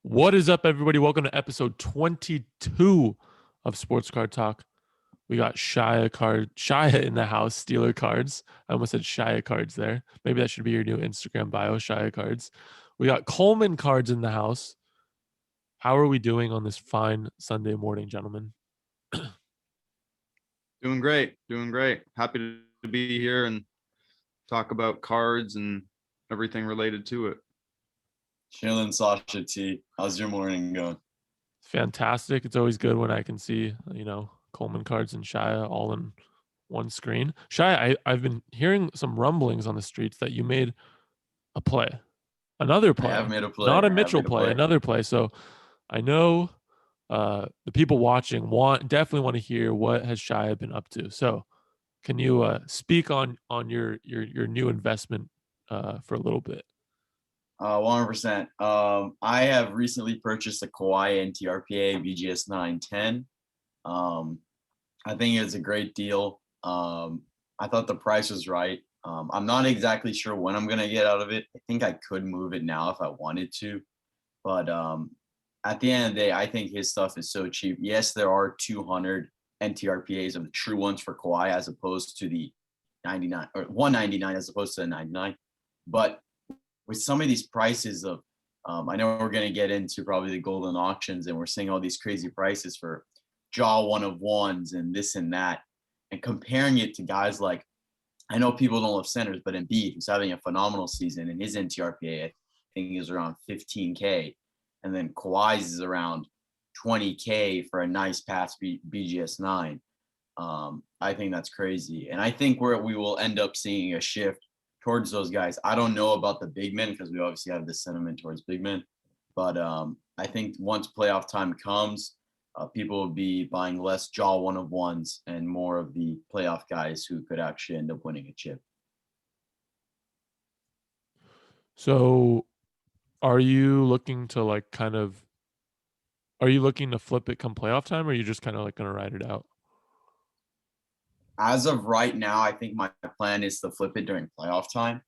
What is up, everybody? Welcome to episode 22 of Sports Card Talk. We got Shaya in the house, Steeler cards. I almost said Shaya cards there. Maybe that should be your new Instagram bio, Shaya cards. We got Coleman cards in the house. How are we doing on this fine Sunday morning, gentlemen? Doing great. Happy to be here and talk about cards and everything related to it. Chilling, SashaT. How's your morning going? Fantastic. It's always good when I can see, Coleman cards and Shaya all in one screen. Shaya, I've been hearing some rumblings on the streets that you made a play. Another play. I have made a play. Not a Mitchell play, another play. So I know the people watching definitely want to hear what has Shaya been up to. So can you speak on your new investment for a little bit? 100%. I have recently purchased a Kawhi NTRPA BGS 910. I think it's a great deal. I thought the price was right. I'm not exactly sure when I'm going to get out of it. I think I could move it now if I wanted to. But at the end of the day, I think his stuff is so cheap. Yes, there are 200 NTRPAs of the true ones for Kawhi as opposed to the 99 or 199 as opposed to the 99. But with some of these prices of, I know we're going to get into probably the Goldin auctions, and we're seeing all these crazy prices for jaw one of ones and this and that, and comparing it to guys like, I know people don't love centers, but Embiid, who's having a phenomenal season, and his NTRPA, I think, is around 15K. And then Kawhi's is around 20K for a nice pass BGS 9. I think that's crazy. And I think we will end up seeing a shift towards those guys. I don't know about the big men because we obviously have this sentiment towards big men. But I think once playoff time comes, people will be buying less jaw one of ones and more of the playoff guys who could actually end up winning a chip. So are you looking to flip it come playoff time, or are you just kind of like going to ride it out? As of right now, I think my plan is to flip it during playoff time.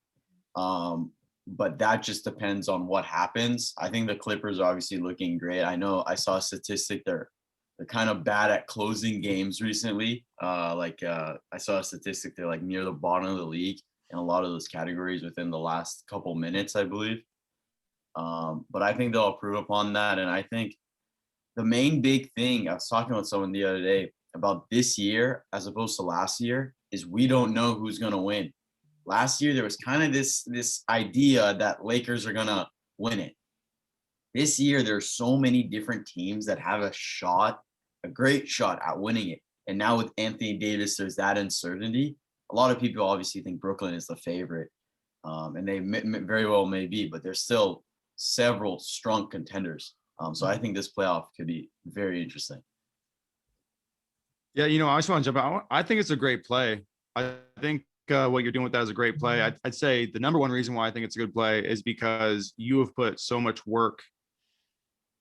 But that just depends on what happens. I think the Clippers are obviously looking great. I know I saw a statistic they're kind of bad at closing games recently. I saw a statistic they're like near the bottom of the league in a lot of those categories within the last couple minutes, I believe. But I think they'll improve upon that. And I think the main big thing, I was talking with someone the other day about this year as opposed to last year, is we don't know who's going to win. Last year, there was kind of this idea that Lakers are going to win it. This year, there's so many different teams that have a great shot at winning it. And now with Anthony Davis, there's that uncertainty. A lot of people obviously think Brooklyn is the favorite. And they very well may be, but there's still several strong contenders. So I think this playoff could be very interesting. Yeah, I just want to jump out. I think it's a great play. I think what you're doing with that is a great play. I'd say the number one reason why I think it's a good play is because you have put so much work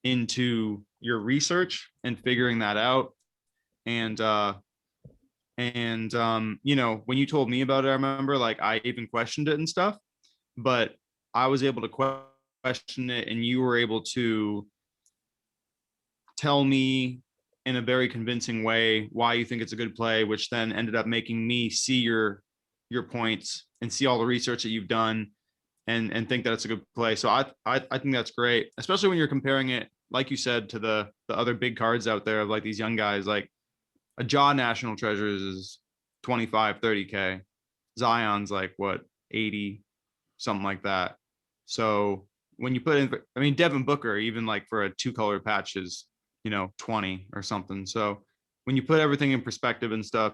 into your research and figuring that out. And when you told me about it, I remember I even questioned it and stuff, but I was able to question it, and you were able to tell me in a very convincing way why you think it's a good play, which then ended up making me see your points and see all the research that you've done and think that it's a good play. So I think that's great, especially when you're comparing it, like you said, to the other big cards out there of like these young guys. Like a Jaw National Treasures is 25, 30K. Zion's like what, 80, something like that. So when you put in, Devin Booker, even like for a 2-color patch is, 20 or something. So when you put everything in perspective and stuff,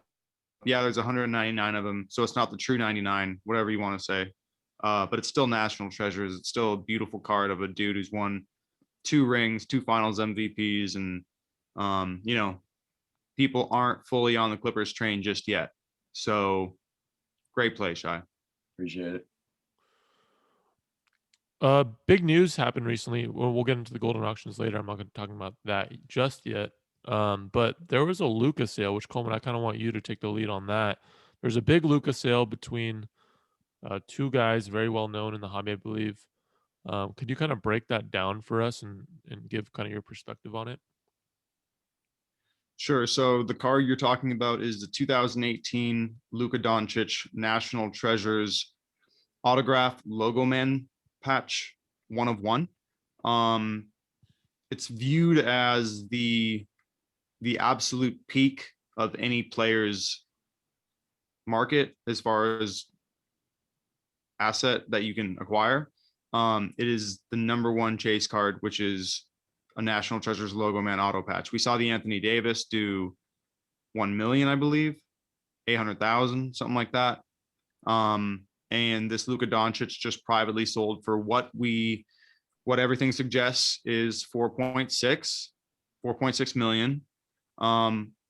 yeah, there's 199 of them. So it's not the true 99, whatever you want to say. But it's still National Treasures. It's still a beautiful card of a dude who's won 2 rings, 2 finals MVPs. And, people aren't fully on the Clippers train just yet. So great play, Shai. Appreciate it. Big news happened recently. We'll get into the Goldin auctions later. I'm not going to talk about that just yet. But there was a Luka sale, which Coleman, I kind of want you to take the lead on that. There's a big Luka sale between 2 guys very well known in the hobby, I believe. Could you kind of break that down for us and give kind of your perspective on it? Sure. So the card you're talking about is the 2018 Luka Doncic National Treasures autograph logo man patch, 1 of 1. Um, it's viewed as the absolute peak of any player's market as far as asset that you can acquire. It is the #1 chase card, which is a National Treasures logo man auto patch. We saw the Anthony Davis do 1 million, I believe, 800,000, something like that. And this Luka Doncic just privately sold for what everything suggests is 4.6 million.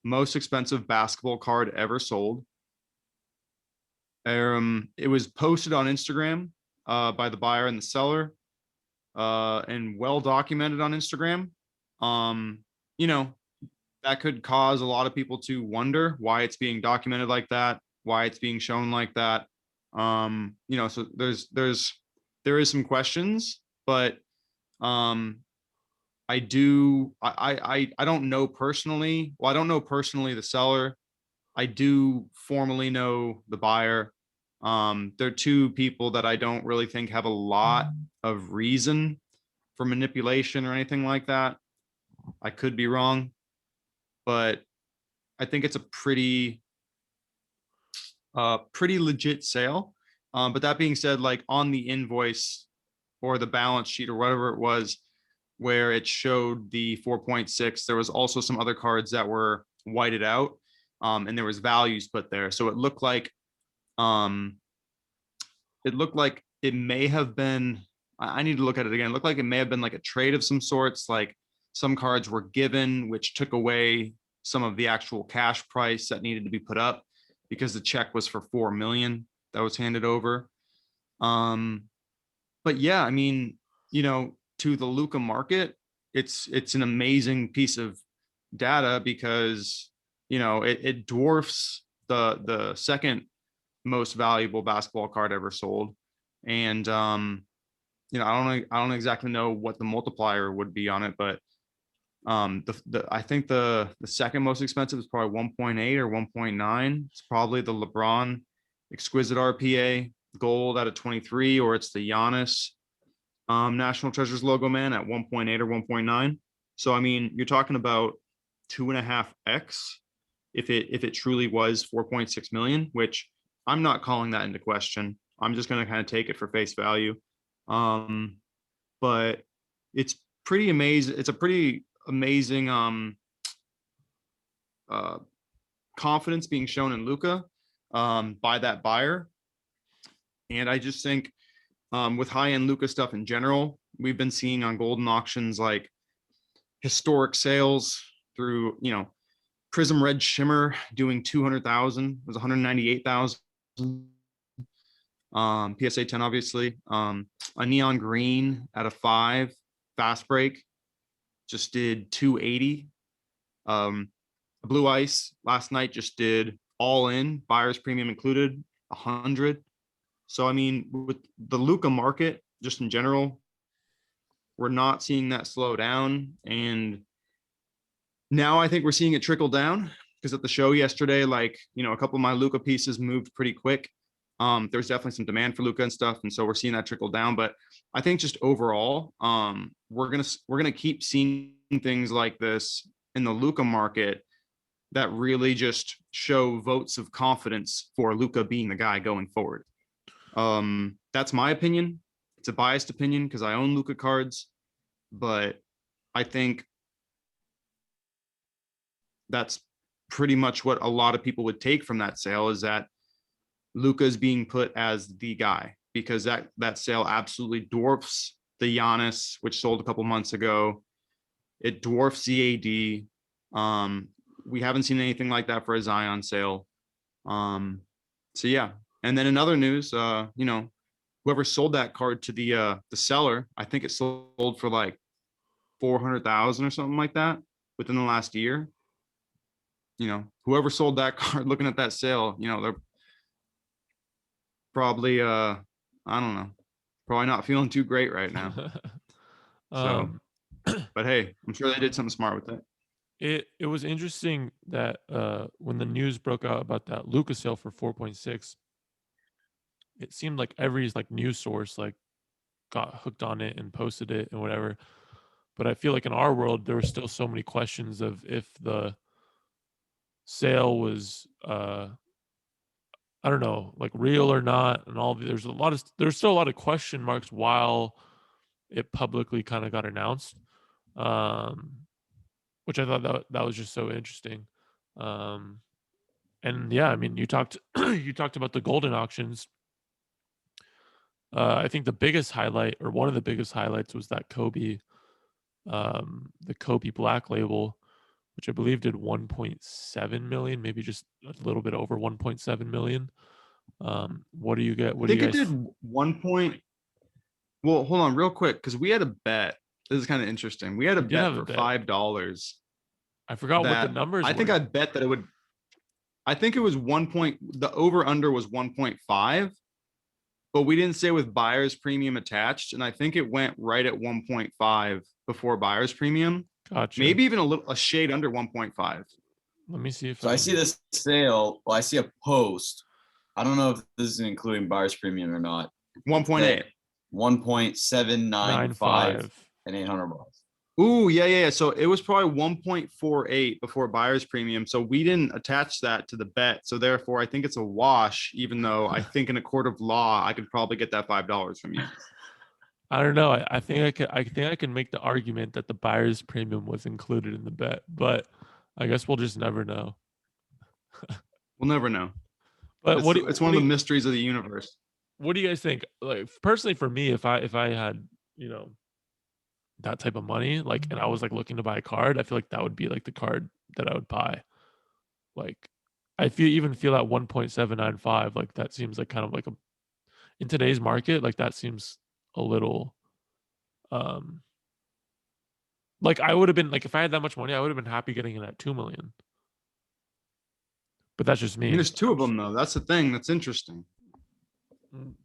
Most expensive basketball card ever sold. It was posted on Instagram by the buyer and the seller, and well documented on Instagram. You know, that could cause a lot of people to wonder why it's being documented like that, why it's being shown like that. So there is some questions, but I don't know personally. Well, I don't know personally the seller. I do formally know the buyer. They're two people that I don't really think have a lot of reason for manipulation or anything like that. I could be wrong, but I think it's a pretty legit sale. But that being said, like on the invoice or the balance sheet or whatever it was, where it showed the 4.6, there was also some other cards that were whited out, and there was values put there. So it looked like it may have been, I need to look at it again. It looked like it may have been like a trade of some sorts, like some cards were given, which took away some of the actual cash price that needed to be put up because the check was for 4 million that was handed over. But yeah, I mean, to the Luka market, it's an amazing piece of data because, it dwarfs the second most valuable basketball card ever sold. And I don't exactly know what the multiplier would be on it, but I think the second most expensive is probably 1.8 or 1.9. It's probably the LeBron exquisite RPA gold out of 23, or it's the Giannis National Treasures logo man at 1.8 or 1.9. So I mean, you're talking about 2.5x if it truly was 4.6 million, which I'm not calling that into question. I'm just going to kind of take it for face value. But it's pretty amazing. It's a pretty amazing confidence being shown in Luka by that buyer. And I just think with high-end Luka stuff in general, we've been seeing on Goldin auctions like historic sales through, Prism Red Shimmer doing 200,000, it was 198,000. PSA 10, obviously. A neon green at a 5 fast break just did 280. Blue ice last night just did all in, buyer's premium included, 100. So I mean, with the Luka market just in general, we're not seeing that slow down. And now I think we're seeing it trickle down because at the show yesterday, like, a couple of my Luka pieces moved pretty quick. There's definitely some demand for Luka and stuff, and so we're seeing that trickle down. But I think just overall, we're gonna keep seeing things like this in the Luka market that really just show votes of confidence for Luka being the guy going forward. That's my opinion. It's a biased opinion because I own Luka cards, but I think that's pretty much what a lot of people would take from that sale, is that Luka is being put as the guy, because that sale absolutely dwarfs the Giannis, which sold a couple months ago. It dwarfs the AD. We haven't seen anything like that for a Zion sale. So yeah. And then in other news, whoever sold that card to the seller, I think it sold for like 400,000 or something like that within the last year. Whoever sold that card, looking at that sale, they're probably I don't know, Probably not feeling too great right now. So, um, but hey, I'm sure they did something smart with it. it was interesting that when the news broke out about that Luka sale for 4.6, it seemed like every like news source like got hooked on it and posted it and whatever. But I feel like in our world there were still so many questions of if the sale was I don't know, like real or not, and there's still a lot of question marks while it publicly kind of got announced, um, which I thought that was just so interesting. Um, and yeah, I mean, you talked you talked about the Golden auctions. I think the biggest highlight, or one of the biggest highlights, was that the Kobe Black Label, which I believe did 1.7 million, maybe just a little bit over 1.7 million. What do you get? I What do think you it guys? did 1 point. Well, hold on real quick because we had a bet. This is kind of interesting. We had a We did bet have a for bet. $5 I forgot what the that numbers I think were. I bet that it would. I think it was 1 point. The over under was 1.5, but we didn't say with buyer's premium attached, and I think it went right at 1.5 before buyer's premium. Gotcha. Maybe even a shade under 1.5. Let me see if So I I see can. this sale. Well, I see a post. I don't know if this is including buyer's premium or not. 1.8. 1.795 9.5. and $800. Ooh, yeah. So it was probably 1.48 before buyer's premium. So we didn't attach that to the bet. So therefore, I think it's a wash, even though I think in a court of law, I could probably get that $5 from you. I don't know. I think I can make the argument that the buyer's premium was included in the bet, but I guess we'll just never know. We'll never know. But It's one of the mysteries of the universe. what do you guys think? Like personally, for me, if I had you know that type of money, like, and I was like looking to buy a card, I feel like that would be like the card that I would buy. Like, I feel at 1.795, like that seems like kind of like a in today's market, like that seems a little um like I would have been like if I had that much money, I would have been happy getting it at 2 million. But that's just I mean, me. there's two of them though. That's the thing that's interesting.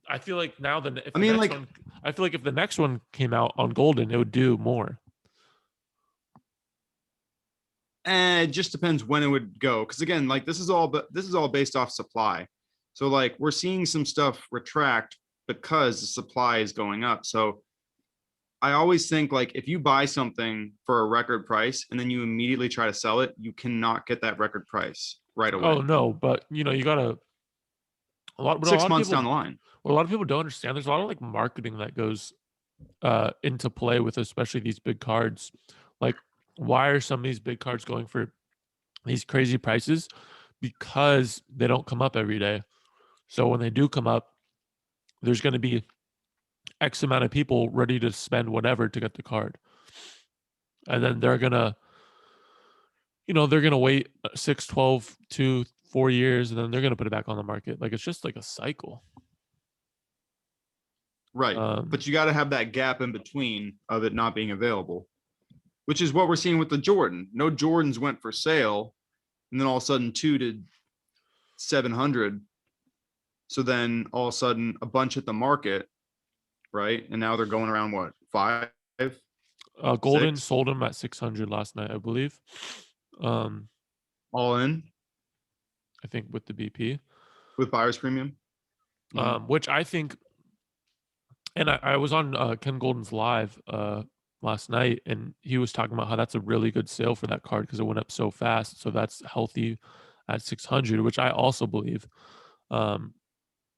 I feel like now if I the mean, next like, one I feel like if the next one came out on Golden, it would do more. it just depends when it would go. Because again, like this is all based off supply. So like we're seeing some stuff retract because the supply is going up. So I always think like if you buy something for a record price and then you immediately try to sell it, you cannot get that record price right away. Oh no, but you gotta a Six lot of months people down the line. what a lot of people don't understand. There's a lot of like marketing that goes into play with especially these big cards. Like, why are some of these big cards going for these crazy prices? Because they don't come up every day. So when they do come up, there's going to be X amount of people ready to spend whatever to get the card. And then they're going to wait 6, 12, 2, 4 years, and then they're going to put it back on the market. Like, it's just like a cycle. Right. But you got to have that gap in between of it not being available, which is what we're seeing with the Jordan. No Jordans went for sale, and then all of a sudden 2 to 700. So then all of a sudden a bunch at the market, right? And now they're going around what, 5? Goldin 6? sold them at 600 last night, I believe. All in I think with the BP, with buyer's premium. which I think, and I was on Ken Golden's live last night, and he was talking about how that's a really good sale for that card because it went up so fast. So that's healthy at 600, which I also believe.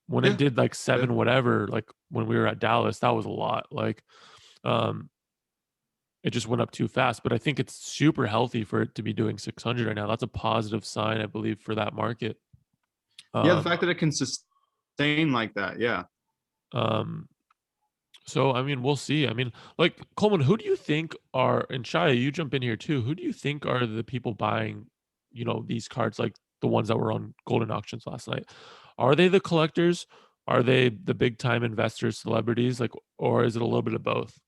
When Yeah. it did like 7 whatever, like when we were at Dallas, that was a lot. Like, it just went up too fast. But I think it's super healthy for it to be doing 600 right now. That's a positive sign, I believe, for that market. Yeah, the fact that it can sustain like that. Yeah. So I mean, we'll see. I mean, like Coleman, who do you think are, and Shaya, you jump in here too. Who do you think are the people buying, these cards, like the ones that were on Golden auctions last night? Are they the collectors? Are they the big time investors, celebrities? Like, or is it a little bit of both?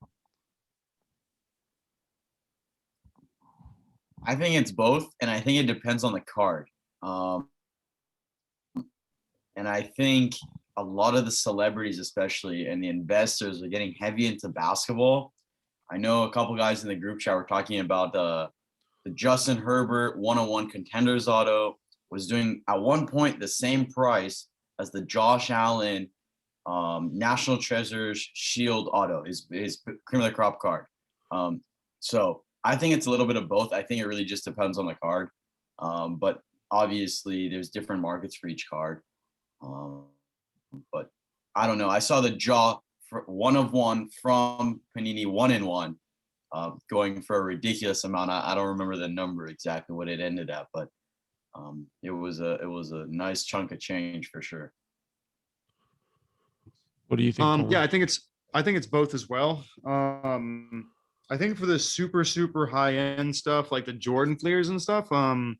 I think it's both, and I think it depends on the card. And I think a lot of the celebrities, especially, and the investors are getting heavy into basketball. I know a couple guys in the group chat were talking about the Justin Herbert 101 Contenders auto was doing at one point the same price as the Josh Allen National Treasures Shield auto, his cream of the crop card. So I think it's a little bit of both. I think it really just depends on the card. But obviously there's different markets for each card. But I don't know. I saw the Jaw 1 of 1 from Panini 1-in-1 going for a ridiculous amount. I don't remember the number exactly what it ended at, but it was a nice chunk of change for sure. What do you think, Coleman? Yeah, I think it's both as well. I think for the super high end stuff like the Jordan Fleers and stuff, a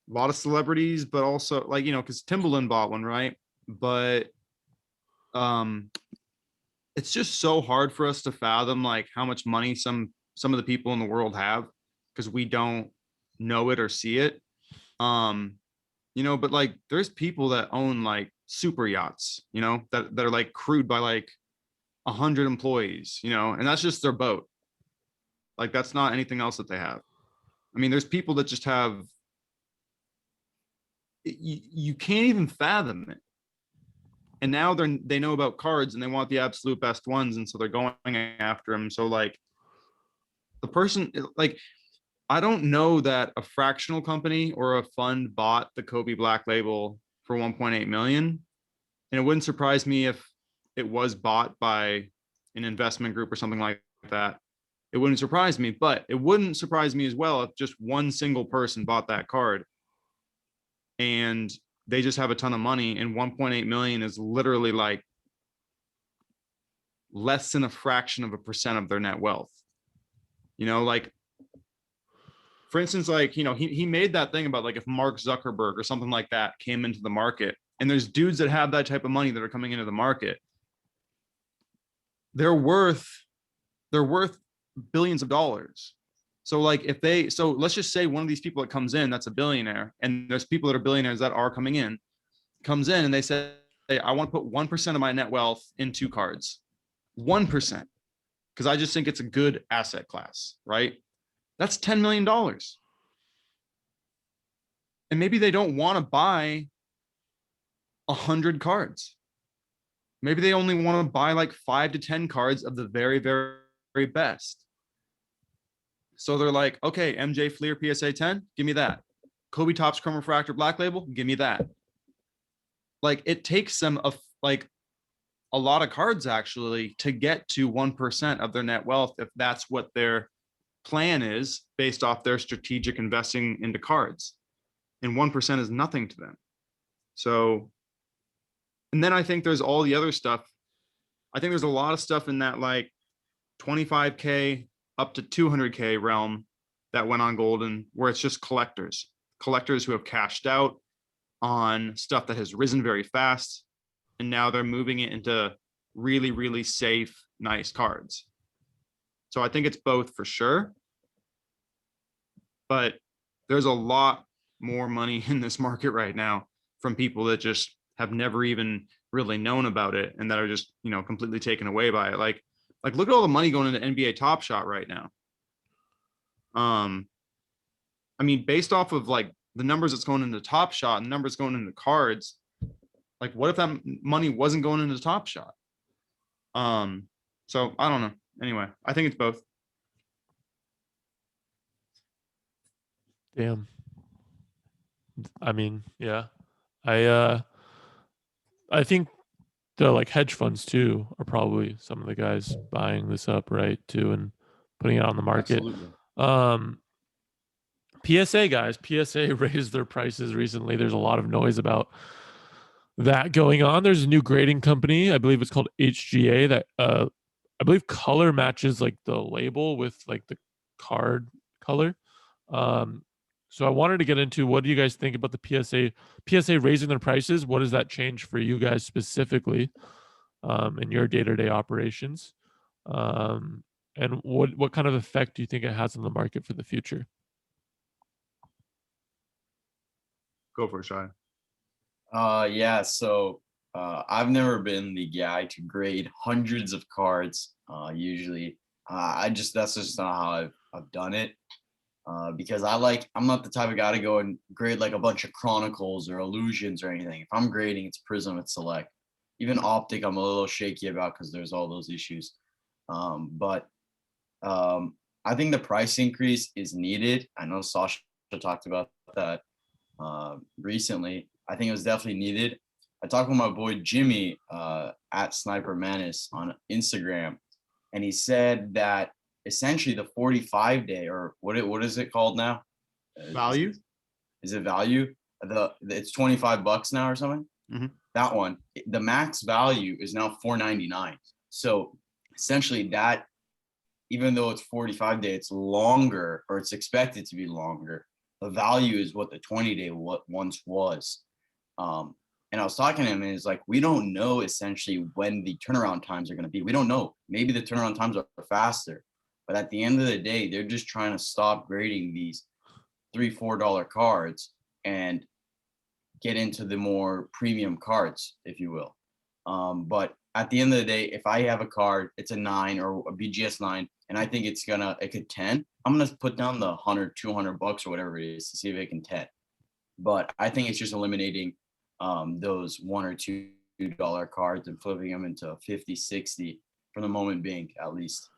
lot of celebrities, but also like, you know, because Timberland bought one, right? But it's just so hard for us to fathom like how much money some of the people in the world have because we don't know it or see it. You know, but like there's people that own like super yachts, you know, that are like crewed by like 100 employees, you know, and that's just their boat. Like that's not anything else that they have. I mean, there's people that just have you can't even fathom it. And now they know about cards and they want the absolute best ones, and so they're going after them. So like the person, like I don't know that a fractional company or a fund bought the Kobe Black Label for 1.8 million, and it wouldn't surprise me if it was bought by an investment group or something like that. It wouldn't surprise me, but it wouldn't surprise me as well if just one single person bought that card and they just have a ton of money, and 1.8 million is literally like less than a fraction of a percent of their net wealth. You know, like for instance, like, you know, he made that thing about like if Mark Zuckerberg or something like that came into the market, and there's dudes that have that type of money that are coming into the market, they're worth billions of dollars. So like so let's just say one of these people that comes in, that's a billionaire, and there's people that are billionaires that are comes in and they say, hey, I want to put 1% of my net wealth into cards. 1%. Because I just think it's a good asset class, right? That's $10 million. And maybe they don't want to buy 100 cards. Maybe they only want to buy like 5 to 10 cards of the very, very, very best. So they're like, okay, MJ Fleer PSA 10, give me that. Kobe Topps Chrome Refractor Black Label, give me that. Like it takes them a lot of cards actually to get to 1% of their net wealth if that's what their plan is based off their strategic investing into cards. And 1% is nothing to them. So, and then I think there's all the other stuff. I think there's a lot of stuff in that like 25K up to 200K realm that went on Goldin, where it's just collectors who have cashed out on stuff that has risen very fast. And now they're moving it into really, really safe, nice cards. So I think it's both for sure. But there's a lot more money in this market right now from people that just have never even really known about it and that are just, you know, completely taken away by it. Like look at all the money going into NBA Top Shot right now. I mean, based off of like the numbers that's going into Top Shot and the numbers going into cards, like what if that money wasn't going into Top Shot? So I don't know. Anyway, I think it's both. Damn. I mean, yeah. I think the like hedge funds too are probably some of the guys buying this up, right, too, and putting it on the market. Absolutely. PSA guys, PSA raised their prices recently. There's a lot of noise about that going on. There's a new grading company, I believe it's called HGA, that I believe color matches like the label with like the card color. So I wanted to get into, what do you guys think about the PSA raising their prices? What does that change for you guys specifically in your day-to-day operations? And what kind of effect do you think it has on the market for the future? Go for it, Shaya. Yeah, so I've never been the guy to grade hundreds of cards. Usually, that's just not how I've done it. Because I'm not the type of guy to go and grade like a bunch of Chronicles or Illusions or anything. If I'm grading, it's Prism, it's Select. Even Optic, I'm a little shaky about because there's all those issues. But I think the price increase is needed. I know Sasha talked about that recently. I think it was definitely needed. I talked with my boy Jimmy at Sniper Menace on Instagram, and he said that essentially the 45-day, or what is it called now? Value? Is it value? It's $25 now or something. Mm-hmm. That one, the max value is now $4.99. So essentially, that even though it's 45-day, it's longer, or it's expected to be longer. The value is what the 20-day once was. And I was talking to him, and it's like, we don't know essentially when the turnaround times are going to be. We don't know. Maybe the turnaround times are faster, but at the end of the day, they're just trying to stop grading these $3-4 cards and get into the more premium cards, if you will. But at the end of the day, if I have a card, it's a 9 or a BGS 9, and I think it could 10, I'm going to put down the $100-200 or whatever it is to see if it can 10. But I think it's just eliminating those $1 or $2 cards and flipping them into 50, 60 for the moment being, at least.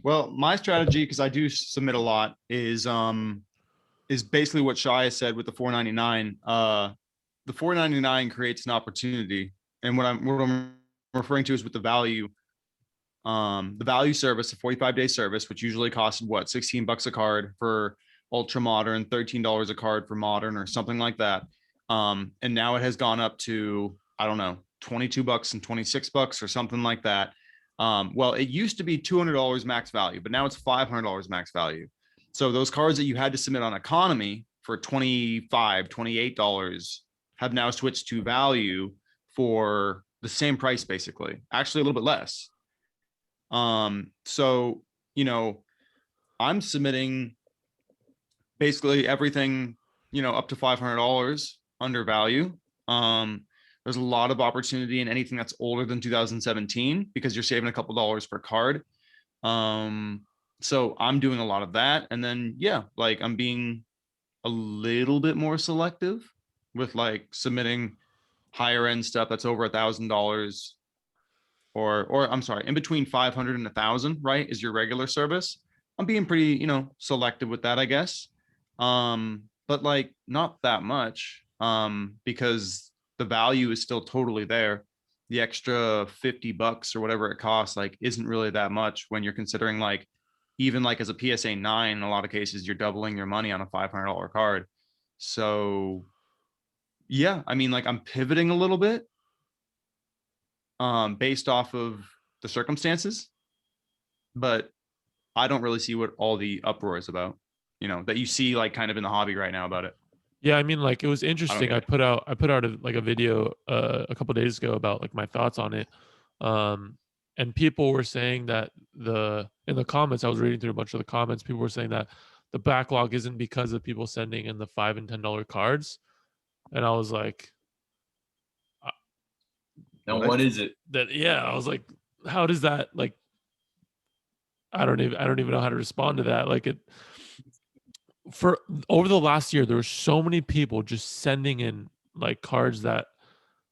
Well, my strategy, because I do submit a lot, is basically what Shaya said with the $4.99. The $4.99 creates an opportunity, and what I'm referring to is with the value service, a 45-day service, which usually costs what, $16 a card for ultra modern, $13 a card for modern, or something like that. And now it has gone up to, I don't know, $22 and $26 or something like that. Well, it used to be $200 max value, but now it's $500 max value. So those cards that you had to submit on economy for $25, $28 have now switched to value for the same price, basically, actually a little bit less. So, I'm submitting basically everything, up to $500 under value. There's a lot of opportunity in anything that's older than 2017 because you're saving a couple dollars per card. So I'm doing a lot of that. And then, I'm being a little bit more selective with submitting higher end stuff that's over $1,000 or I'm sorry, in between 500 and 1,000, right, is your regular service. I'm being pretty, selective with that, I guess. But not that much, because the value is still totally there. The extra $50 or whatever it costs, isn't really that much when you're considering even as a PSA 9, in a lot of cases, you're doubling your money on a $500 card. So yeah, I mean, I'm pivoting a little bit, based off of the circumstances, but I don't really see what all the uproar is about, that you see kind of in the hobby right now about it. Yeah, I mean, it was interesting. I put out a video a couple of days ago about my thoughts on it. And people were saying that in the comments, I was reading through a bunch of the comments, people were saying that the backlog isn't because of people sending in the $5 and $10 cards. And I was like, now what is it? I was like, how does that I don't even know how to respond to that. For over the last year, there were so many people just sending in cards that,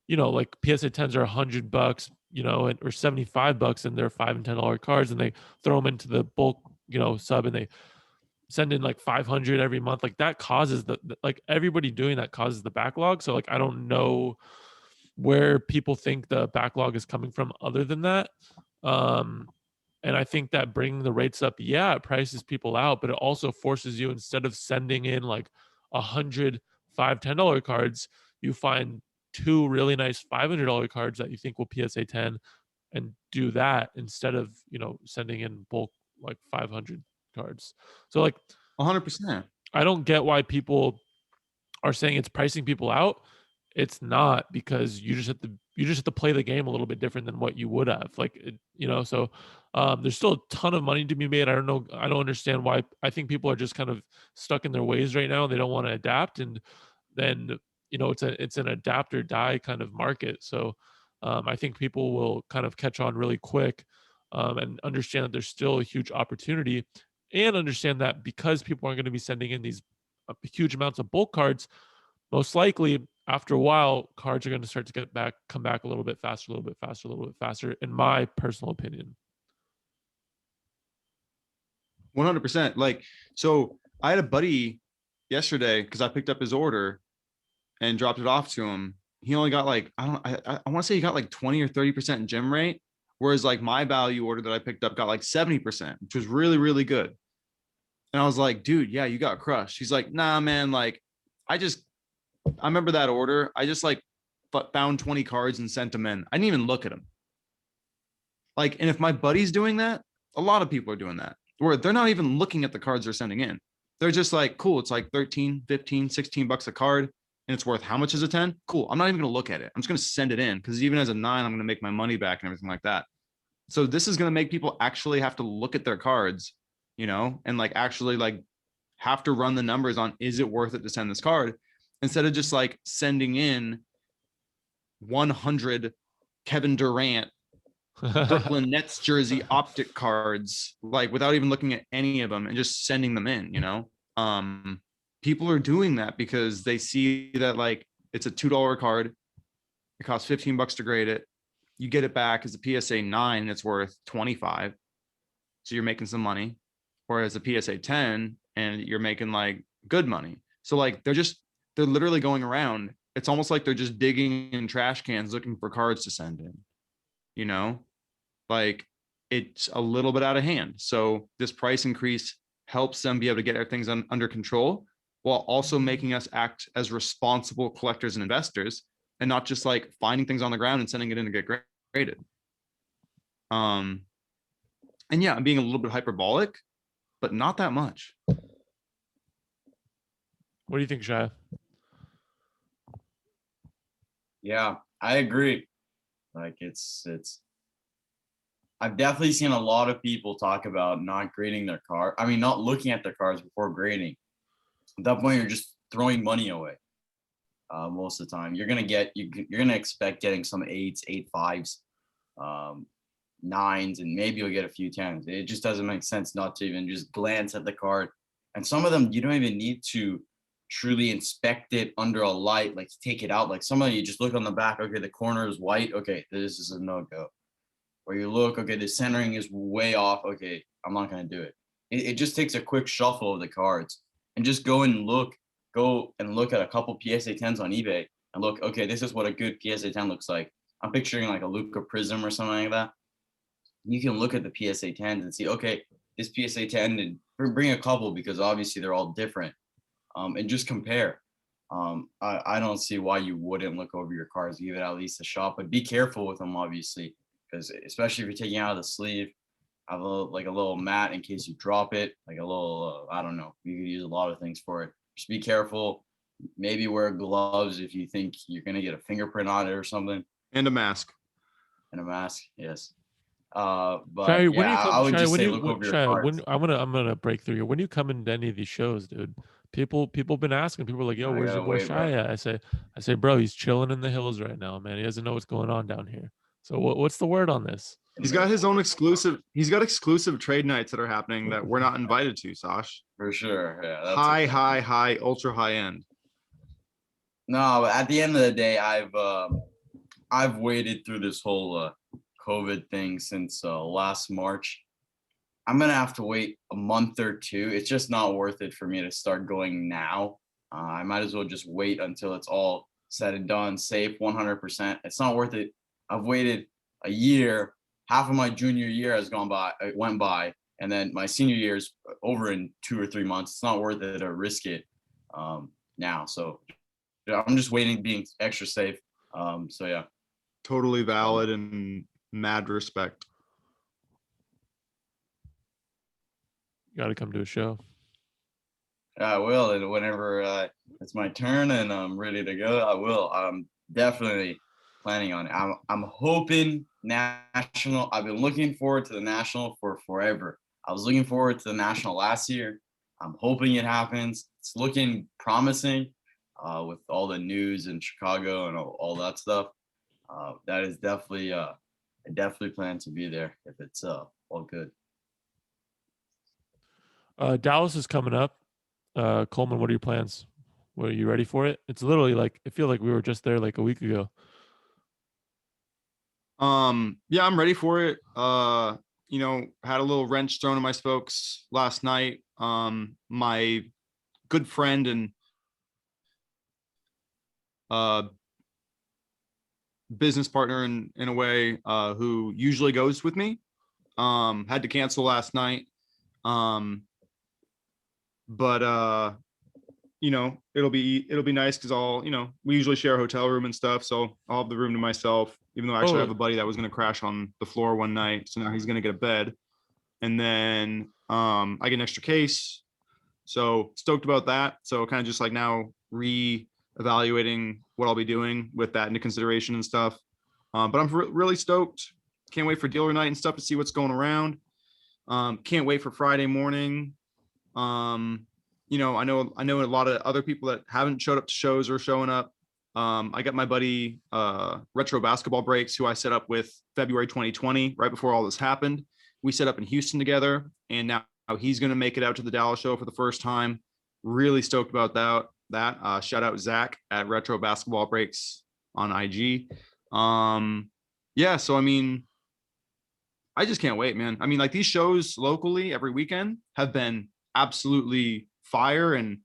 PSA 10s are $100, or $75, and they're $5 and $10 cards, and they throw them into the bulk, sub, and they send in 500 every month. That causes the everybody doing that causes the backlog. So I don't know where people think the backlog is coming from other than that. And I think that bringing the rates up, it prices people out, but it also forces you, instead of sending in 100 $5, $10 cards, you find 2 really nice $500 cards that you think will PSA 10 and do that instead of, sending in bulk 500 cards. So 100%. I don't get why people are saying it's pricing people out. It's not, because you just have to play the game a little bit different than what you would have. So there's still a ton of money to be made. I don't know. I don't understand why. I think people are just kind of stuck in their ways right now. They don't want to adapt. And then it's an adapt or die kind of market. So I think people will kind of catch on really quick, and understand that there's still a huge opportunity, and understand that because people aren't going to be sending in these huge amounts of bulk cards, most likely after a while, cards are going to start to come back a little bit faster, a little bit faster, a little bit faster, in my personal opinion. 100%. Like, so I had a buddy yesterday because I picked up his order and dropped it off to him. He only got like, I want to say he got like 20 or 30% gem rate. Whereas like my value order that I picked up got like 70%, which was really, really good. And I was like, dude, yeah, you got crushed. He's like, nah, man. Like, I remember that order. I just like found 20 cards and sent them in. I didn't even look at them. Like, and if my buddy's doing that, a lot of people are doing that, where they're not even looking at the cards they're sending in. They're just like, cool, it's like 13, 15, 16 bucks a card. And it's worth how much is a 10? Cool. I'm not even going to look at it. I'm just going to send it in because even as a 9, I'm going to make my money back and everything like that. So this is going to make people actually have to look at their cards, and like actually like have to run the numbers on, is it worth it to send this card, instead of just like sending in 100 Kevin Durant Brooklyn Nets jersey optic cards, like without even looking at any of them and just sending them in, people are doing that because they see that like it's a $2 card. It costs $15 to grade it. You get it back as a PSA 9, it's worth 25. So you're making some money. Whereas a PSA 10 and you're making like good money. So like they're literally going around. It's almost like they're just digging in trash cans looking for cards to send in, like it's a little bit out of hand. So this price increase helps them be able to get things under control, while also making us act as responsible collectors and investors, and not just like finding things on the ground and sending it in to get graded. And yeah, I'm being a little bit hyperbolic, but not that much. What do you think, Shaya? Yeah, I agree. Like I've definitely seen a lot of people talk about not grading their card. I mean, not looking at their cards before grading. At that point, you're just throwing money away. Most of the time, you're gonna expect getting some 8s, 8.5s, 9s, and maybe you'll get a few 10s. It just doesn't make sense not to even just glance at the card. And some of them, you don't even need to truly inspect it under a light, like take it out. Like some of you just look on the back. Okay, the corner is white. Okay, this is a no-go. Where you look, okay, the centering is way off. Okay, I'm not gonna do it. It just takes a quick shuffle of the cards and just go and look at a couple PSA 10s on eBay and look, okay, this is what a good PSA 10 looks like. I'm picturing like a Luka Prism or something like that. You can look at the PSA 10s and see, okay, this PSA 10, and bring a couple because obviously they're all different, and just compare. I don't see why you wouldn't look over your cards, give it at least a shot, but be careful with them, obviously, because especially if you're taking out of the sleeve, have a little mat in case you drop it, like a little, I don't know, you could use a lot of things for it. Just be careful. Maybe wear gloves if you think you're gonna get a fingerprint on it or something. And a mask. And a mask, yes. But Shaya, yeah, I would just say look over your cards. I'm gonna break through here. When you come into any of these shows, dude, people been asking. People are like, "Yo, where's your boy Shaya?" I say, bro, he's chilling in the hills right now, man. He doesn't know what's going on down here. So what's the word on this? He's got his own exclusive. He's got exclusive trade nights that are happening that we're not invited to, Sash. For sure. Yeah. That's high, ultra high end. No, but at the end of the day, I've waited through this whole COVID thing since last March. I'm gonna have to wait a month or two. It's just not worth it for me to start going now. I might as well just wait until it's all said and done, safe 100%. It's not worth it. I've waited a year. Half of my junior year went by, and then my senior year is over in 2 or 3 months. It's not worth it to risk it now. So I'm just waiting, being extra safe. So yeah. Totally valid and mad respect. You got to come to a show. I will, and whenever it's my turn and I'm ready to go, I will. I'm definitely planning on it. I'm hoping national. I've been looking forward to the national for forever. I was looking forward to the national last year. I'm hoping it happens. It's looking promising. with all the news in Chicago and all that stuff. That is definitely I definitely plan to be there if it's all good. Dallas is coming up. Coleman, what are your plans? Are you ready for it? It's literally like, I feel like we were just there like a week ago. Yeah, I'm ready for it. Had a little wrench thrown in my spokes last night. My good friend and business partner in a way, who usually goes with me, had to cancel last night. But it'll be nice because we usually share a hotel room and stuff, so I'll have the room to myself, even though I actually have a buddy that was going to crash on the floor one night, so now he's going to get a bed. And then I get an extra case, so stoked about that. So kind of just like now re-evaluating what I'll be doing with that into consideration and stuff. But I'm really stoked. Can't wait for dealer night and stuff to see what's going around. Can't wait for Friday morning. I know a lot of other people that haven't showed up to shows or showing up. I got my buddy Retro Basketball Breaks, who I set up with February 2020, right before all this happened. We set up in Houston together, and now he's going to make it out to the Dallas show for the first time. Really stoked about that. Shout out Zach at Retro Basketball Breaks on IG. Yeah, so I mean, I just can't wait, man. I mean, like, these shows locally every weekend have been absolutely fire, and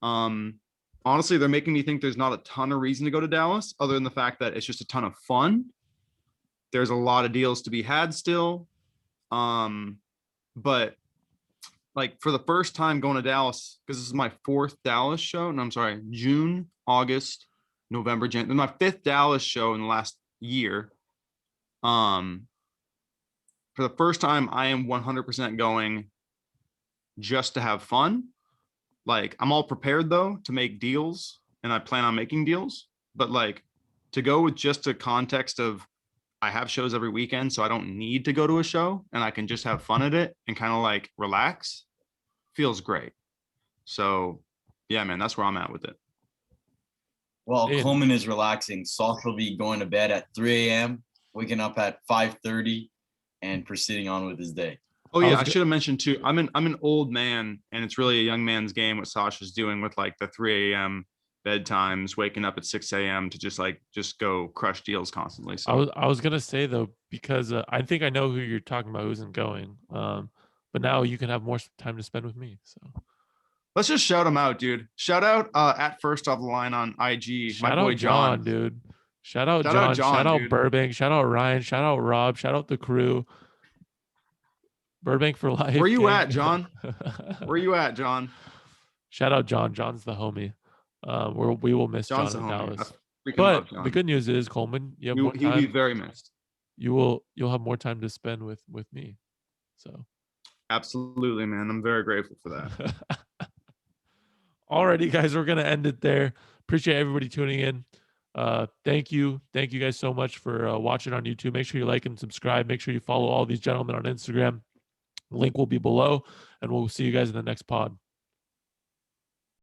honestly, they're making me think there's not a ton of reason to go to Dallas other than the fact that it's just a ton of fun. There's a lot of deals to be had still. But like, for the first time going to Dallas, because this is my 4th Dallas show, and I'm sorry, June, August, November, January, my 5th Dallas show in the last year. For the first time, I am 100% going just to have fun. Like, I'm all prepared though to make deals, and I plan on making deals, but like, to go with just a context of I have shows every weekend, so I don't need to go to a show and I can just have fun at it and kind of like relax, feels great. So yeah, man, that's where I'm at with it. Well, And Coleman is relaxing. Sauce will be going to bed at 3 a.m., waking up at 5:30, and proceeding on with his day. Oh yeah, I should have mentioned too. I'm an old man, and it's really a young man's game what Sasha's doing with like the 3 a.m. bedtimes, waking up at 6 a.m. to just go crush deals constantly. So I was gonna say though, because I think I know who you're talking about, who isn't going. But now you can have more time to spend with me. So let's just shout him out, dude. Shout out at First Off the Line on IG, shout my boy out John, dude. Shout out John. Shout out dude. Burbank. Shout out Ryan. Shout out Rob. Shout out the crew. Burbank for life. Where you gang. at, John? Where you at, John? Shout out John. John's the homie. We will miss John's John the in homie. Dallas. But The good news is, Coleman, you have more he'll be time. very missed. You'll have more time to spend with me. So absolutely, man. I'm very grateful for that. Alrighty, guys, we're gonna end it there. Appreciate everybody tuning in. Thank you guys so much for watching on YouTube. Make sure you like and subscribe. Make sure you follow all these gentlemen on Instagram. Link will be below, and we'll see you guys in the next pod.